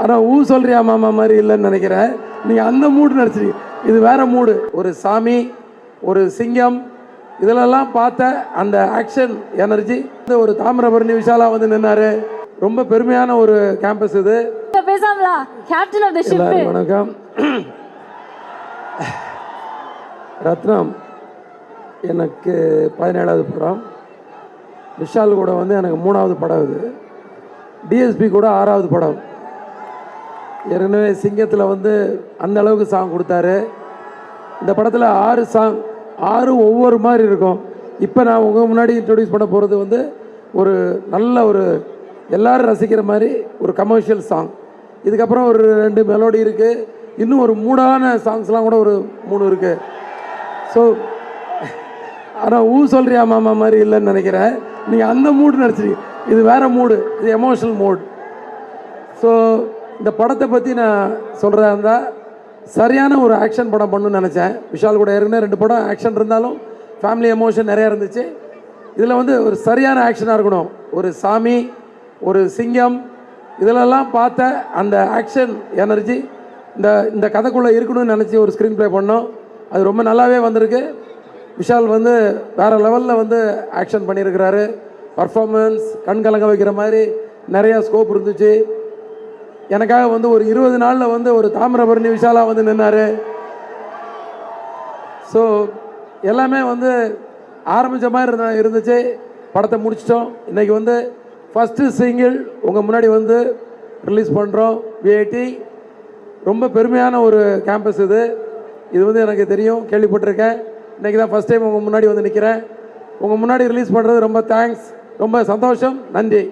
ஆனால் சொல்றியா மாமா மாதிரி இல்லைன்னு நினைக்கிறேன். நீங்கள் அந்த மூடு நடிச்சிருக்கீங்க, இது வேற மூடு. ஒரு சாமி, ஒரு சிங்கம், இதிலெல்லாம் பார்த்த அந்த ஆக்ஷன் எனர்ஜி. ஒரு தாமிரபரணி விஷாலா வந்து நின்னாரு. ரொம்ப பெருமையான ஒரு கேம்பஸ் இது. பேசாமலா கேப்டன் ஆஃப் தி ஷிப். வணக்கம். ரத்னம் எனக்கு 17வது படம், விஷால் கூட வந்து எனக்கு 3வது படம், இது டிஎஸ்பி கூட 6வது படம். ஏற்கனவே சிங்கத்தில் வந்து அந்த அளவுக்கு சாங் கொடுத்தாரு. இந்த படத்தில் 6 சாங், 6 ஒவ்வொரு மாதிரி இருக்கும். இப்போ நான் உங்கள் முன்னாடி இன்ட்ரடியூஸ் பண்ண போகிறது வந்து ஒரு நல்ல ஒரு எல்லாரும் ரசிக்கிற மாதிரி ஒரு கமர்ஷியல் சாங். இதுக்கப்புறம் ஒரு 2 மெலோடி இருக்குது. இன்னும் ஒரு மூடான சாங்ஸ்லாம் கூட ஒரு 3 இருக்குது. ஸோ ஆனால் சொல்றியா மாமா மாதிரி இல்லைன்னு நினைக்கிறேன். நீங்கள் அந்த மூடு நடிச்சிருக்கீங்க, இது வேறு மூடு, இது எமோஷனல் மூட். ஸோ இந்த படத்தை பற்றி நான் சொல்கிறதா இருந்தால், சரியான ஒரு ஆக்ஷன் படம் பண்ணணும்னு நினச்சேன். விஷால் கூட ஏற்கனவே 2 படம் ஆக்ஷன் இருந்தாலும் ஃபேமிலி எமோஷன் நிறையா இருந்துச்சு. இதில் வந்து ஒரு சரியான ஆக்ஷனாக இருக்கணும். ஒரு சாமி, ஒரு சிங்கம், இதிலெல்லாம் பார்த்த அந்த ஆக்ஷன் எனர்ஜி இந்த கதைக்குள்ளே இருக்கணும்னு நினச்சி ஒரு ஸ்க்ரீன் ப்ளே பண்ணோம். அது ரொம்ப நல்லாவே வந்திருக்கு. விஷால் வந்து வேறு லெவலில் வந்து ஆக்ஷன் பண்ணியிருக்கிறாரு. பர்ஃபார்மன்ஸ் கண் கலங்க வைக்கிற மாதிரி நிறையா ஸ்கோப் இருந்துச்சு. எனக்காக வந்து ஒரு 20 நாளில் வந்து ஒரு தாமிரபரணி விஷாலாக வந்து நின்னார். ஸோ எல்லாமே வந்து ஆரம்பித்த மாதிரி இருந்துச்சு. படத்தை முடிச்சிட்டோம். இன்றைக்கி வந்து ஃபஸ்ட்டு சிங்கிள் உங்கள் முன்னாடி வந்து ரிலீஸ் பண்ணுறோம். விஐடி ரொம்ப பெருமையான ஒரு கேம்பஸ் இது. இது வந்து எனக்கு தெரியும், கேள்விப்பட்டிருக்கேன். இன்றைக்கி தான் ஃபஸ்ட் டைம் உங்கள் முன்னாடி வந்து நிற்கிறேன். உங்கள் முன்னாடி ரிலீஸ் பண்ணுறது ரொம்ப தேங்க்ஸ், ரொம்ப சந்தோஷம், நன்றி.